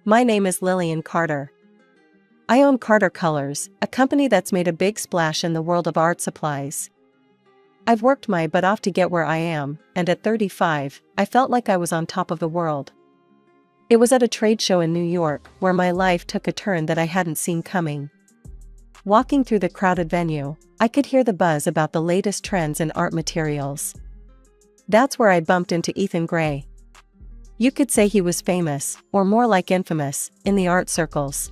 My name is Lillian Carter. I own Carter Colors, a company that's made a big splash in the world of art supplies. I've worked my butt off to get where I am, and at 35, I felt like I was on top of the world. It was at a trade show in New York where my life took a turn that I hadn't seen coming. Walking through the crowded venue, I could hear the buzz about the latest trends in art materials. That's where I bumped into Ethan Gray. You could say he was famous, or more like infamous, in the art circles.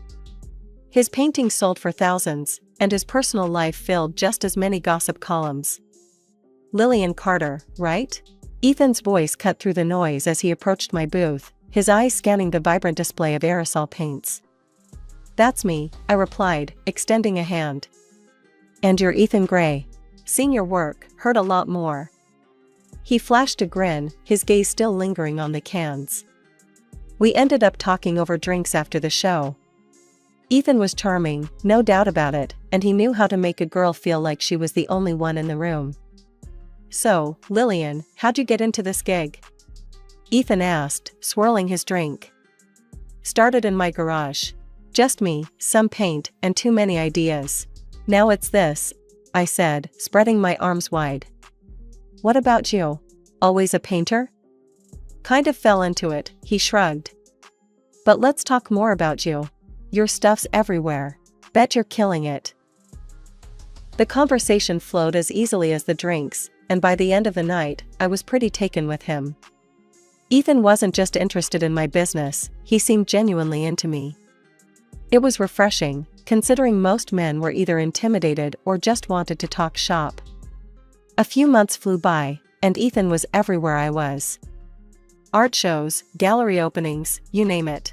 His paintings sold for thousands, and his personal life filled just as many gossip columns. Lillian Carter, right? Ethan's voice cut through the noise as he approached my booth, his eyes scanning the vibrant display of aerosol paints. That's me, I replied, extending a hand. And you're Ethan Gray. Seen your work, heard a lot more. He flashed a grin, his gaze still lingering on the cans. We ended up talking over drinks after the show. Ethan was charming, no doubt about it, and he knew how to make a girl feel like she was the only one in the room. So, Lillian, how'd you get into this gig? Ethan asked, swirling his drink. Started in my garage. Just me, some paint, and too many ideas. Now it's this, I said, spreading my arms wide. What about you? Always a painter? Kind of fell into it, he shrugged. But let's talk more about you. Your stuff's everywhere. Bet you're killing it. The conversation flowed as easily as the drinks, and by the end of the night, I was pretty taken with him. Ethan wasn't just interested in my business, he seemed genuinely into me. It was refreshing, considering most men were either intimidated or just wanted to talk shop. A few months flew by, and Ethan was everywhere I was. Art shows, gallery openings, you name it.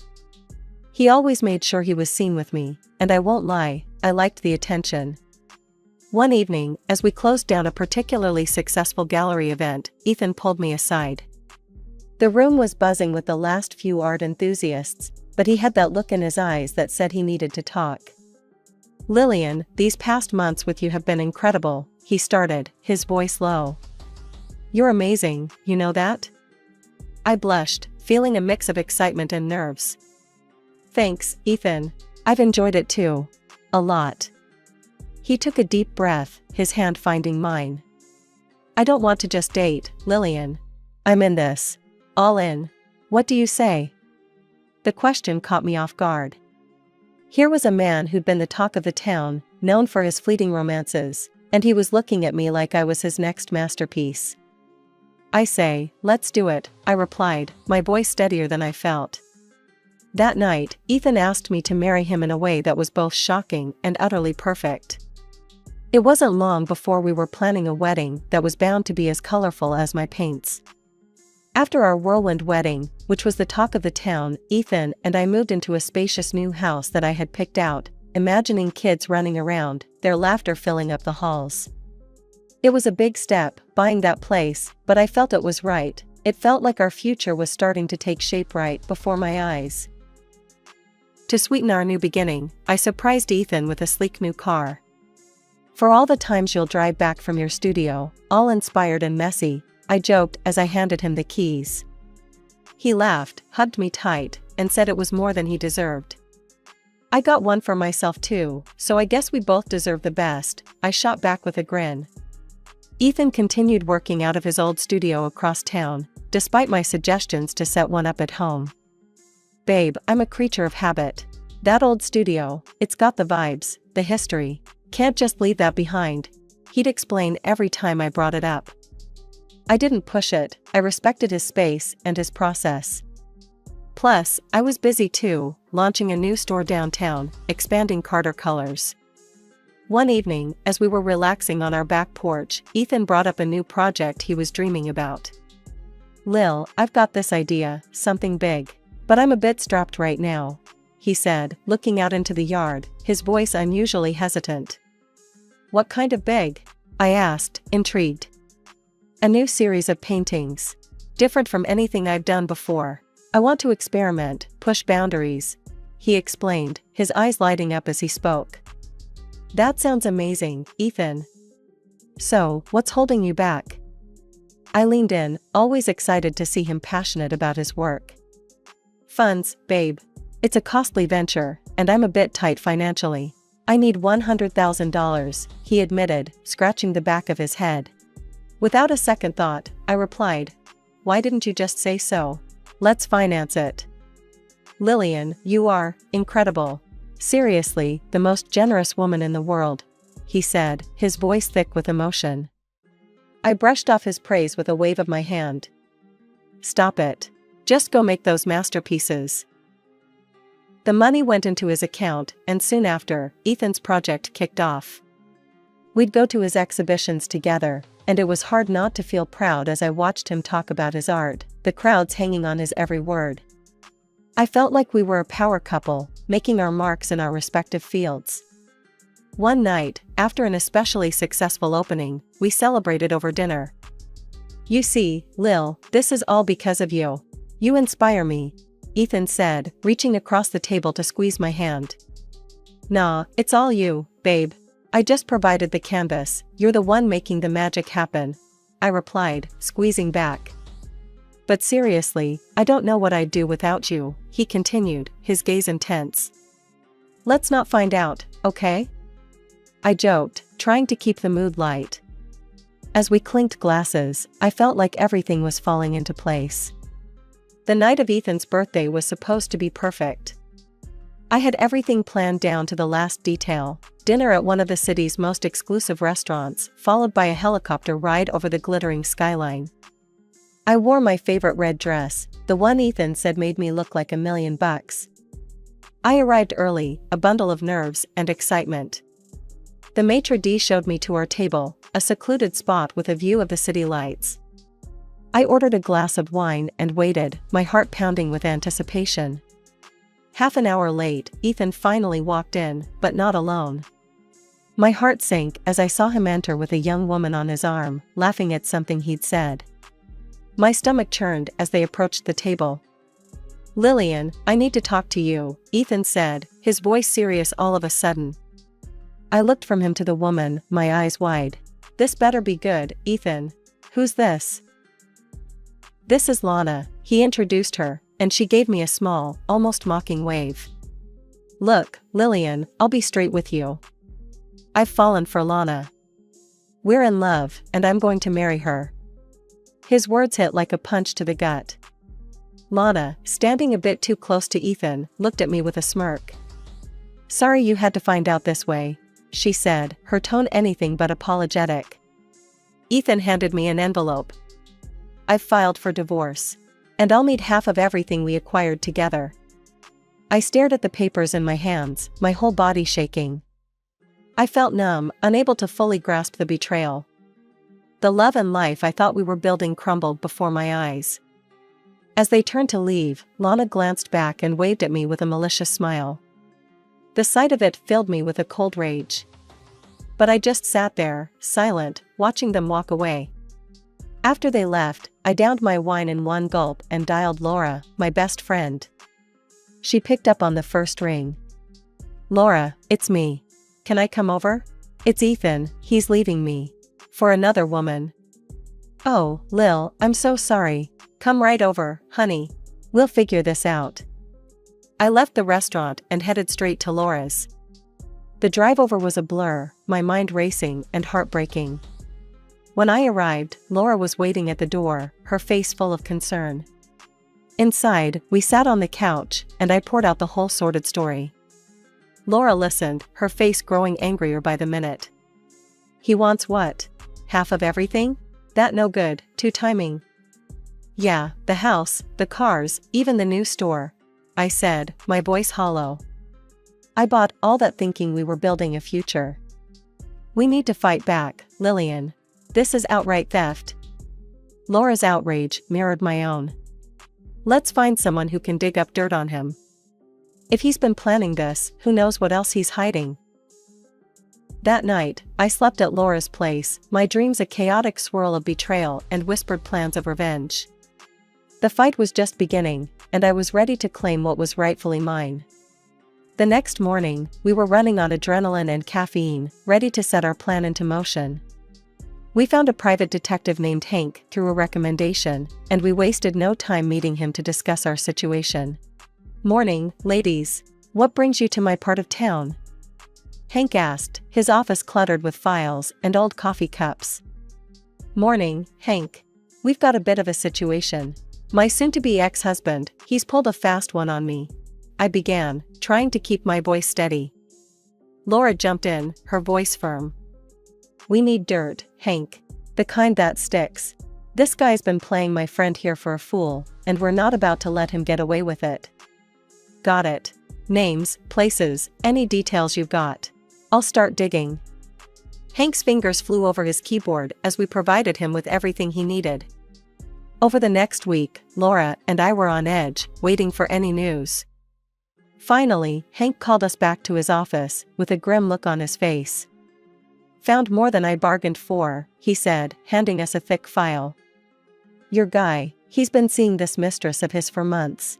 He always made sure he was seen with me, and I won't lie, I liked the attention. One evening, as we closed down a particularly successful gallery event, Ethan pulled me aside. The room was buzzing with the last few art enthusiasts, but he had that look in his eyes that said he needed to talk. Lillian, these past months with you have been incredible, he started, his voice low. You're amazing, you know that? I blushed, feeling a mix of excitement and nerves. Thanks, Ethan. I've enjoyed it too. A lot. He took a deep breath, his hand finding mine. I don't want to just date, Lillian. I'm in this. All in. What do you say? The question caught me off guard. Here was a man who'd been the talk of the town, known for his fleeting romances, and he was looking at me like I was his next masterpiece. I say, let's do it, I replied, my voice steadier than I felt. That night, Ethan asked me to marry him in a way that was both shocking and utterly perfect. It wasn't long before we were planning a wedding that was bound to be as colorful as my paints. After our whirlwind wedding, which was the talk of the town, Ethan and I moved into a spacious new house that I had picked out, imagining kids running around, their laughter filling up the halls. It was a big step, buying that place, but I felt it was right. It felt like our future was starting to take shape right before my eyes. To sweeten our new beginning, I surprised Ethan with a sleek new car. For all the times you'll drive back from your studio, all inspired and messy, I joked as I handed him the keys. He laughed, hugged me tight, and said it was more than he deserved. I got one for myself too, so I guess we both deserve the best, I shot back with a grin. Ethan continued working out of his old studio across town, despite my suggestions to set one up at home. Babe, I'm a creature of habit. That old studio, it's got the vibes, the history. Can't just leave that behind, he'd explain every time I brought it up. I didn't push it, I respected his space and his process. Plus, I was busy too, launching a new store downtown, expanding Carter Colors. One evening, as we were relaxing on our back porch, Ethan brought up a new project he was dreaming about. Lil, I've got this idea, something big. But I'm a bit strapped right now, he said, looking out into the yard, his voice unusually hesitant. What kind of big? I asked, intrigued. A new series of paintings. Different from anything I've done before. I want to experiment, push boundaries, he explained, his eyes lighting up as he spoke. That sounds amazing, Ethan. So, what's holding you back? I leaned in, always excited to see him passionate about his work. Funds, babe. It's a costly venture, and I'm a bit tight financially. I need $100,000, he admitted, scratching the back of his head. Without a second thought, I replied, "Why didn't you just say so? Let's finance it." "Lillian, you are incredible. Seriously, the most generous woman in the world," he said, his voice thick with emotion. I brushed off his praise with a wave of my hand. "Stop it. Just go make those masterpieces." The money went into his account, and soon after, Ethan's project kicked off. We'd go to his exhibitions together, and it was hard not to feel proud as I watched him talk about his art, the crowds hanging on his every word. I felt like we were a power couple, making our marks in our respective fields. One night, after an especially successful opening, we celebrated over dinner. "You see, Lil, this is all because of you. You inspire me," Ethan said, reaching across the table to squeeze my hand. "Nah, it's all you, babe. I just provided the canvas, you're the one making the magic happen," I replied, squeezing back. "But seriously, I don't know what I'd do without you," he continued, his gaze intense. "Let's not find out, okay?" I joked, trying to keep the mood light. As we clinked glasses, I felt like everything was falling into place. The night of Ethan's birthday was supposed to be perfect. I had everything planned down to the last detail: dinner at one of the city's most exclusive restaurants, followed by a helicopter ride over the glittering skyline. I wore my favorite red dress, the one Ethan said made me look like $1,000,000. I arrived early, a bundle of nerves and excitement. The maitre d' showed me to our table, a secluded spot with a view of the city lights. I ordered a glass of wine and waited, my heart pounding with anticipation. Half an hour late, Ethan finally walked in, but not alone. My heart sank as I saw him enter with a young woman on his arm, laughing at something he'd said. My stomach churned as they approached the table. "Lillian, I need to talk to you," Ethan said, his voice serious all of a sudden. I looked from him to the woman, my eyes wide. "This better be good, Ethan. Who's this?" "This is Lana," he introduced her, and she gave me a small, almost mocking wave. "Look, Lillian, I'll be straight with you. I've fallen for Lana. We're in love, and I'm going to marry her." His words hit like a punch to the gut. Lana, standing a bit too close to Ethan, looked at me with a smirk. "Sorry you had to find out this way," she said, her tone anything but apologetic. Ethan handed me an envelope. "I've filed for divorce. And I'll need half of everything we acquired together." I stared at the papers in my hands, my whole body shaking. I felt numb, unable to fully grasp the betrayal. The love and life I thought we were building crumbled before my eyes. As they turned to leave, Lana glanced back and waved at me with a malicious smile. The sight of it filled me with a cold rage. But I just sat there, silent, watching them walk away. After they left, I downed my wine in one gulp and dialed Laura, my best friend. She picked up on the first ring. "Laura, it's me. Can I come over? It's Ethan, he's leaving me. For another woman." "Oh, Lil, I'm so sorry. Come right over, honey. We'll figure this out." I left the restaurant and headed straight to Laura's. The drive over was a blur, my mind racing and heartbreaking. When I arrived, Laura was waiting at the door, her face full of concern. Inside, we sat on the couch, and I poured out the whole sordid story. Laura listened, her face growing angrier by the minute. "He wants what? Half of everything? That no good, too timing." "Yeah, the house, the cars, even the new store," I said, my voice hollow. "I bought all that thinking we were building a future." "We need to fight back, Lillian. This is outright theft." Laura's outrage mirrored my own. "Let's find someone who can dig up dirt on him. If he's been planning this, who knows what else he's hiding." That night, I slept at Laura's place, my dreams a chaotic swirl of betrayal and whispered plans of revenge. The fight was just beginning, and I was ready to claim what was rightfully mine. The next morning, we were running on adrenaline and caffeine, ready to set our plan into motion. We found a private detective named Hank through a recommendation, and we wasted no time meeting him to discuss our situation. Morning, ladies. What brings you to my part of town? Hank asked, his office cluttered with files and old coffee cups. Morning, Hank. We've got a bit of a situation. My soon-to-be ex-husband, he's pulled a fast one on me. I began, trying to keep my voice steady. Laura jumped in, her voice firm. We need dirt, Hank. The kind that sticks. This guy's been playing my friend here for a fool, and we're not about to let him get away with it. Got it. Names, places, any details you've got. I'll start digging. Hank's fingers flew over his keyboard as we provided him with everything he needed. Over the next week, Laura and I were on edge, waiting for any news. Finally, Hank called us back to his office, with a grim look on his face. Found more than I bargained for, he said, handing us a thick file. Your guy, he's been seeing this mistress of his for months.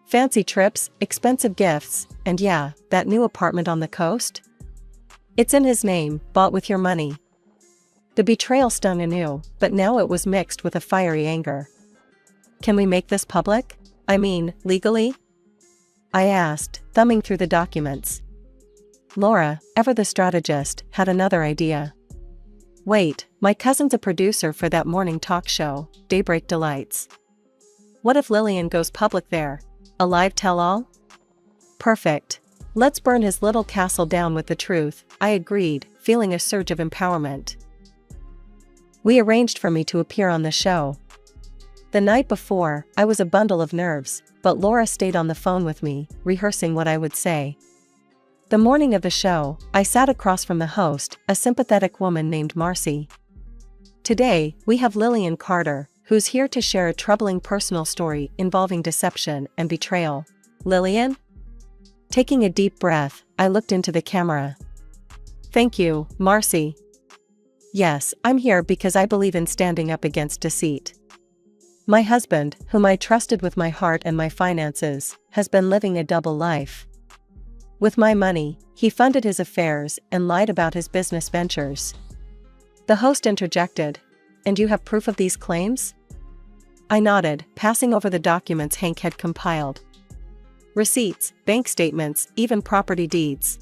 Fancy trips, expensive gifts, and yeah, that new apartment on the coast? It's in his name, bought with your money. The betrayal stung anew, but now it was mixed with a fiery anger. Can we make this public? I mean, legally? I asked, thumbing through the documents. Laura, ever the strategist, had another idea. Wait, my cousin's a producer for that morning talk show, Daybreak Delights. What if Lillian goes public there? A live tell-all? Perfect. Let's burn his little castle down with the truth, I agreed, feeling a surge of empowerment. We arranged for me to appear on the show. The night before, I was a bundle of nerves, but Laura stayed on the phone with me, rehearsing what I would say. The morning of the show, I sat across from the host, a sympathetic woman named Marcy. Today, we have Lillian Carter, who's here to share a troubling personal story involving deception and betrayal. Lillian? Taking a deep breath, I looked into the camera. Thank you, Marcy. Yes, I'm here because I believe in standing up against deceit. My husband, whom I trusted with my heart and my finances, has been living a double life. With my money, he funded his affairs and lied about his business ventures. The host interjected, "And you have proof of these claims?" I nodded, passing over the documents Hank had compiled. Receipts, bank statements, even property deeds.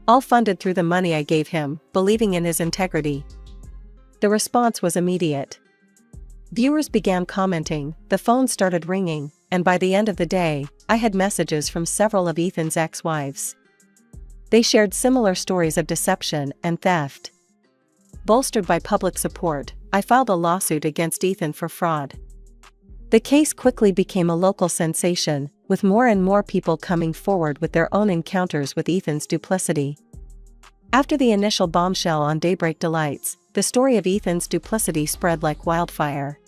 All funded through the money I gave him, believing in his integrity. The response was immediate. Viewers began commenting, the phone started ringing, and by the end of the day, I had messages from several of Ethan's ex-wives. They shared similar stories of deception and theft. Bolstered by public support, I filed a lawsuit against Ethan for fraud. The case quickly became a local sensation, with more and more people coming forward with their own encounters with Ethan's duplicity. After the initial bombshell on Daybreak Delights, the story of Ethan's duplicity spread like wildfire.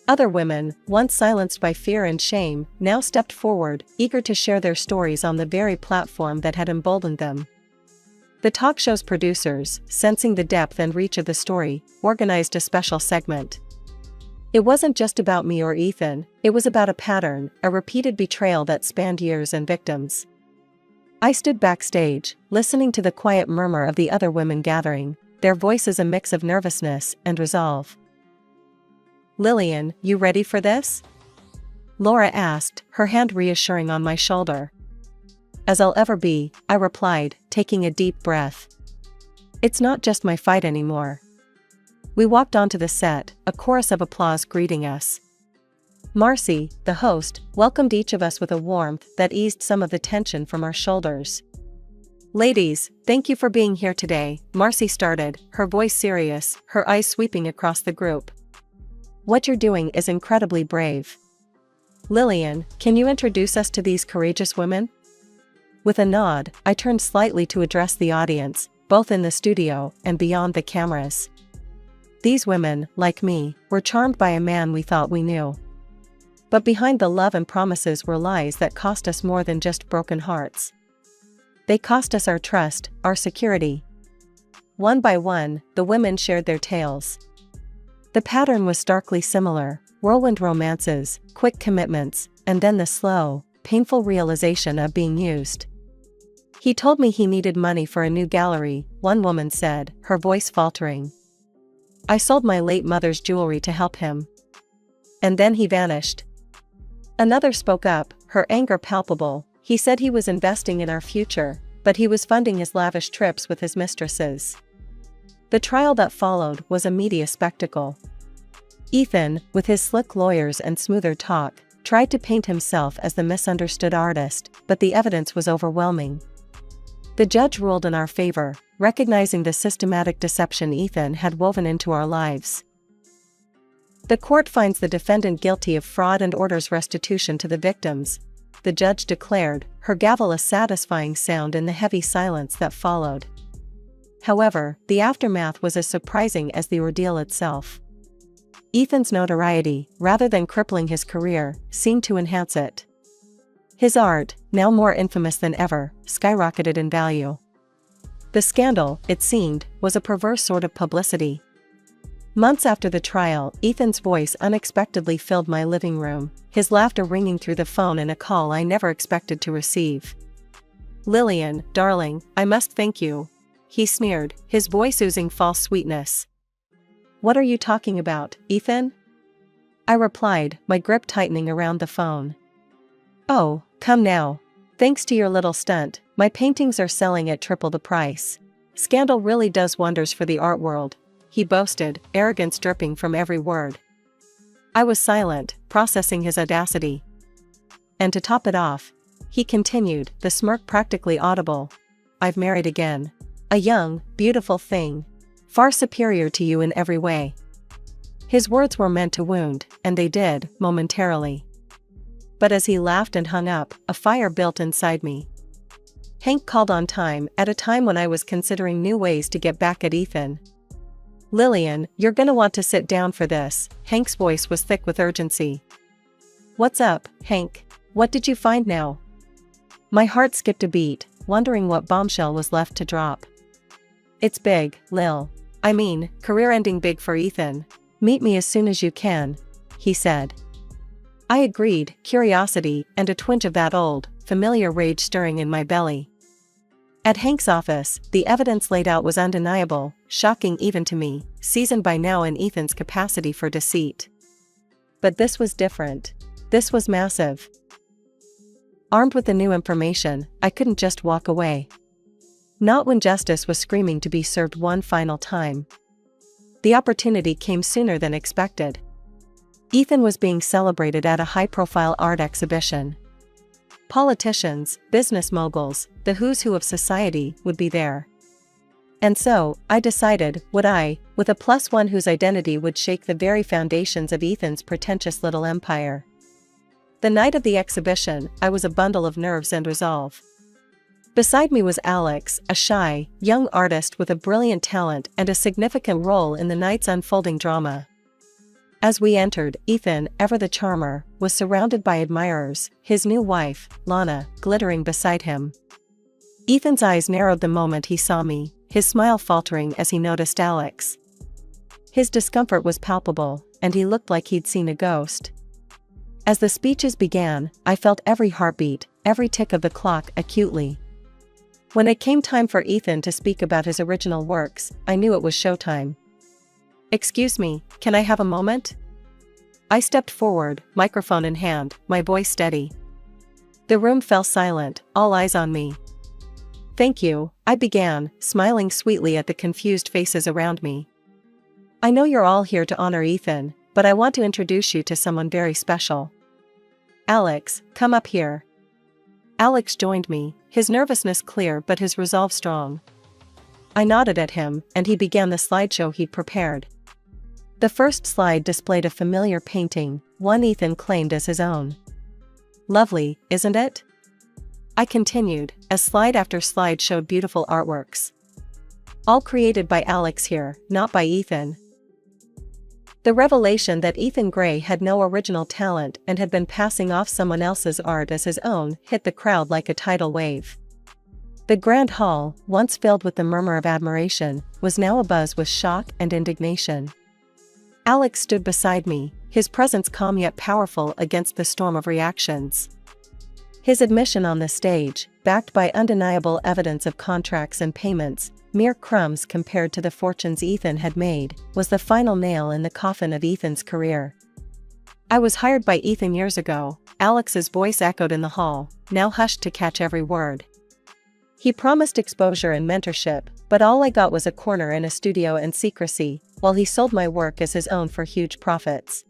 Other women, once silenced by fear and shame, now stepped forward, eager to share their stories on the very platform that had emboldened them. The talk show's producers, sensing the depth and reach of the story, organized a special segment. It wasn't just about me or Ethan, it was about a pattern, a repeated betrayal that spanned years and victims. I stood backstage, listening to the quiet murmur of the other women gathering, their voices a mix of nervousness and resolve. Lillian, you ready for this? Laura asked, her hand reassuring on my shoulder. As I'll ever be, I replied, taking a deep breath. It's not just my fight anymore. We walked onto the set, a chorus of applause greeting us. Marcy, the host, welcomed each of us with a warmth that eased some of the tension from our shoulders. Ladies, thank you for being here today, Marcy started, her voice serious, her eyes sweeping across the group. What you're doing is incredibly brave. Lillian, can you introduce us to these courageous women? With a nod, I turned slightly to address the audience, both in the studio and beyond the cameras. These women, like me, were charmed by a man we thought we knew. But behind the love and promises were lies that cost us more than just broken hearts. They cost us our trust, our security. One by one, the women shared their tales. The pattern was starkly similar: whirlwind romances, quick commitments, and then the slow, painful realization of being used. He told me he needed money for a new gallery, one woman said, her voice faltering. I sold my late mother's jewelry to help him. And then he vanished. Another spoke up, her anger palpable. He said he was investing in our future, but he was funding his lavish trips with his mistresses. The trial that followed was a media spectacle. Ethan, with his slick lawyers and smoother talk, tried to paint himself as the misunderstood artist, but the evidence was overwhelming. The judge ruled in our favor, recognizing the systematic deception Ethan had woven into our lives. The court finds the defendant guilty of fraud and orders restitution to the victims, the judge declared, her gavel a satisfying sound in the heavy silence that followed. However, the aftermath was as surprising as the ordeal itself. Ethan's notoriety, rather than crippling his career, seemed to enhance it. His art, now more infamous than ever, skyrocketed in value. The scandal, it seemed, was a perverse sort of publicity. Months after the trial, Ethan's voice unexpectedly filled my living room, his laughter ringing through the phone in a call I never expected to receive. "Lillian, darling, I must thank you," he sneered, his voice oozing false sweetness. "What are you talking about, Ethan?" I replied, my grip tightening around the phone. "Oh, come now. Thanks to your little stunt, my paintings are selling at triple the price. Scandal really does wonders for the art world," he boasted, arrogance dripping from every word. I was silent, processing his audacity. "And to top it off," he continued, the smirk practically audible, "I've married again. A young, beautiful thing. Far superior to you in every way." His words were meant to wound, and they did, momentarily. But as he laughed and hung up, a fire built inside me. Hank called on time, at a time when I was considering new ways to get back at Ethan. "Lillian, you're gonna want to sit down for this," Hank's voice was thick with urgency. "What's up, Hank? What did you find now?" My heart skipped a beat, wondering what bombshell was left to drop. "It's big, Lil. I mean, career-ending big for Ethan. Meet me as soon as you can," he said. I agreed, curiosity and a twinge of that old, familiar rage stirring in my belly. At Hank's office, the evidence laid out was undeniable, shocking even to me, seasoned by now in Ethan's capacity for deceit. But this was different. This was massive. Armed with the new information, I couldn't just walk away. Not when justice was screaming to be served one final time. The opportunity came sooner than expected. Ethan was being celebrated at a high-profile art exhibition. Politicians, business moguls, the who's who of society would be there. And so, I decided, would I, with a +1 whose identity would shake the very foundations of Ethan's pretentious little empire. The night of the exhibition, I was a bundle of nerves and resolve. Beside me was Alex, a shy, young artist with a brilliant talent and a significant role in the night's unfolding drama. As we entered, Ethan, ever the charmer, was surrounded by admirers, his new wife, Lana, glittering beside him. Ethan's eyes narrowed the moment he saw me, his smile faltering as he noticed Alex. His discomfort was palpable, and he looked like he'd seen a ghost. As the speeches began, I felt every heartbeat, every tick of the clock acutely. When it came time for Ethan to speak about his original works, I knew it was showtime. "Excuse me, can I have a moment?" I stepped forward, microphone in hand, my voice steady. The room fell silent, all eyes on me. "Thank you," I began, smiling sweetly at the confused faces around me. "I know you're all here to honor Ethan, but I want to introduce you to someone very special. Alex, come up here." Alex joined me, his nervousness clear but his resolve strong. I nodded at him, and he began the slideshow he'd prepared. The first slide displayed a familiar painting, one Ethan claimed as his own. "Lovely, isn't it?" I continued, as slide after slide showed beautiful artworks. All created by Alex here, not by Ethan. The revelation that Ethan Gray had no original talent and had been passing off someone else's art as his own hit the crowd like a tidal wave. The grand hall, once filled with the murmur of admiration, was now abuzz with shock and indignation. Alex stood beside me, his presence calm yet powerful against the storm of reactions. His admission on the stage, backed by undeniable evidence of contracts and payments, mere crumbs compared to the fortunes Ethan had made, was the final nail in the coffin of Ethan's career. I was hired by Ethan years ago, Alex's voice echoed in the hall, now hushed to catch every word. He promised exposure and mentorship, but all I got was a corner in a studio and secrecy, while he sold my work as his own for huge profits.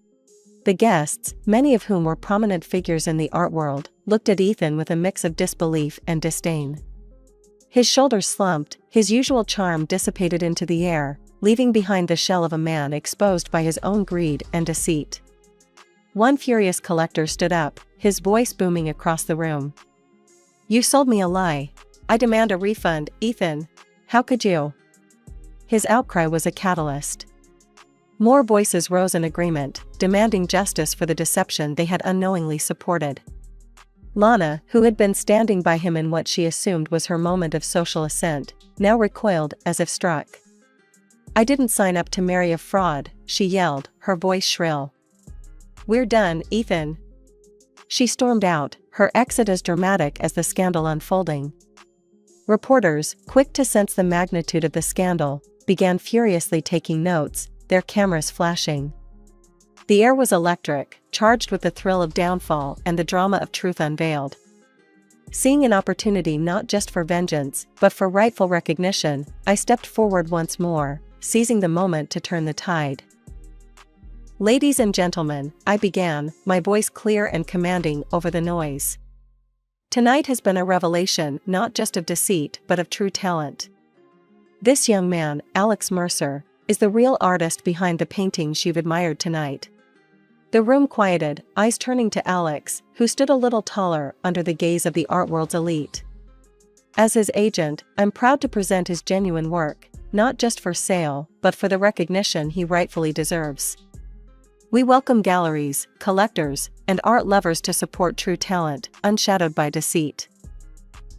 The guests, many of whom were prominent figures in the art world, looked at Ethan with a mix of disbelief and disdain. His shoulders slumped, his usual charm dissipated into the air, leaving behind the shell of a man exposed by his own greed and deceit. One furious collector stood up, his voice booming across the room. "You sold me a lie. I demand a refund, Ethan. How could you?" His outcry was a catalyst. More voices rose in agreement, demanding justice for the deception they had unknowingly supported. Lana, who had been standing by him in what she assumed was her moment of social ascent, now recoiled as if struck. "I didn't sign up to marry a fraud," she yelled, her voice shrill. "We're done, Ethan." She stormed out, her exit as dramatic as the scandal unfolding. Reporters, quick to sense the magnitude of the scandal, began furiously taking notes, their cameras flashing. The air was electric, charged with the thrill of downfall and the drama of truth unveiled. Seeing an opportunity not just for vengeance, but for rightful recognition, I stepped forward once more, seizing the moment to turn the tide. "Ladies and gentlemen," I began, my voice clear and commanding over the noise. "Tonight has been a revelation not just of deceit but of true talent. This young man, Alex Mercer, is the real artist behind the paintings you've admired tonight." The room quieted, eyes turning to Alex, who stood a little taller under the gaze of the art world's elite. As his agent, I'm proud to present his genuine work, not just for sale, but for the recognition he rightfully deserves. We welcome galleries, collectors, and art lovers to support true talent, unshadowed by deceit.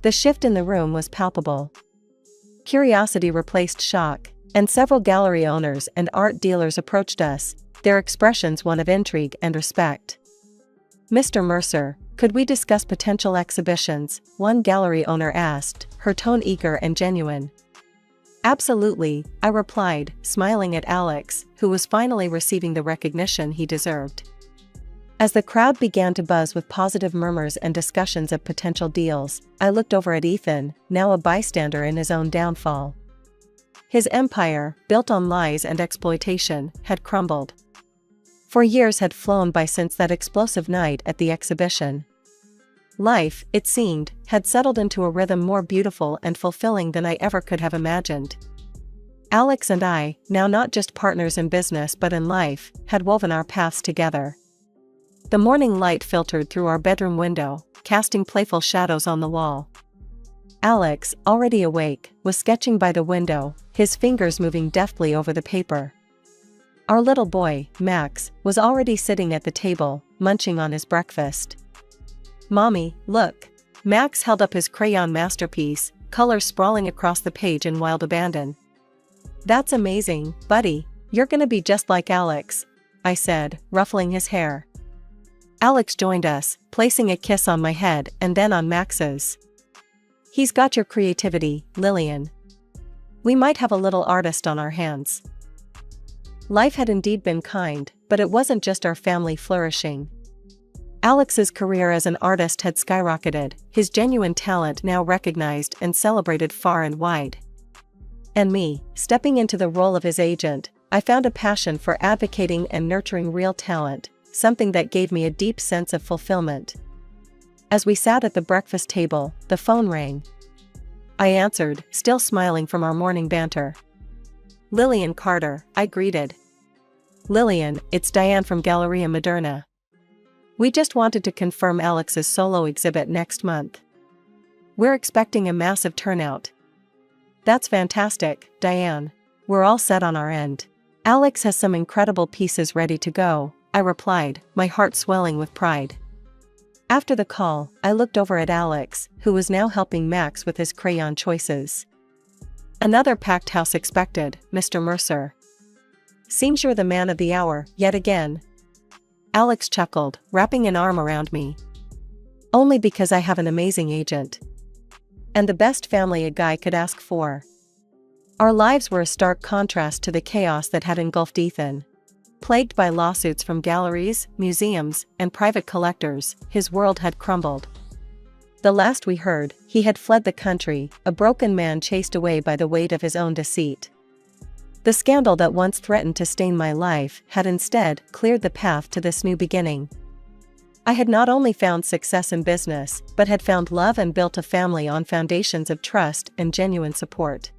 The shift in the room was palpable. Curiosity replaced shock, and several gallery owners and art dealers approached us, their expressions one of intrigue and respect. "Mr. Mercer, could we discuss potential exhibitions?" one gallery owner asked, her tone eager and genuine. "Absolutely," I replied, smiling at Alex, who was finally receiving the recognition he deserved. As the crowd began to buzz with positive murmurs and discussions of potential deals, I looked over at Ethan, now a bystander in his own downfall. His empire, built on lies and exploitation, had crumbled. 4 years had flown by since that explosive night at the exhibition. Life, it seemed, had settled into a rhythm more beautiful and fulfilling than I ever could have imagined. Alex and I, now not just partners in business but in life, had woven our paths together. The morning light filtered through our bedroom window, casting playful shadows on the wall. Alex, already awake, was sketching by the window, his fingers moving deftly over the paper. Our little boy, Max, was already sitting at the table, munching on his breakfast. "Mommy, look." Max held up his crayon masterpiece, colors sprawling across the page in wild abandon. "That's amazing, buddy. You're gonna be just like Alex," I said, ruffling his hair. Alex joined us, placing a kiss on my head and then on Max's. "He's got your creativity, Lillian. We might have a little artist on our hands." Life had indeed been kind, but it wasn't just our family flourishing. Alex's career as an artist had skyrocketed, his genuine talent now recognized and celebrated far and wide. And me, stepping into the role of his agent, I found a passion for advocating and nurturing real talent, something that gave me a deep sense of fulfillment. As we sat at the breakfast table, the phone rang. I answered, still smiling from our morning banter. "Lillian Carter," I greeted. "Lillian, it's Diane from Galleria Moderna. We just wanted to confirm Alex's solo exhibit next month. We're expecting a massive turnout." "That's fantastic, Diane. We're all set on our end. Alex has some incredible pieces ready to go," I replied, my heart swelling with pride. After the call, I looked over at Alex, who was now helping Max with his crayon choices. "Another packed house expected, Mr. Mercer. Seems you're the man of the hour, yet again." Alex chuckled, wrapping an arm around me. "Only because I have an amazing agent. And the best family a guy could ask for." Our lives were a stark contrast to the chaos that had engulfed Ethan. Plagued by lawsuits from galleries, museums, and private collectors, his world had crumbled. The last we heard, he had fled the country, a broken man chased away by the weight of his own deceit. The scandal that once threatened to stain my life had instead cleared the path to this new beginning. I had not only found success in business, but had found love and built a family on foundations of trust and genuine support.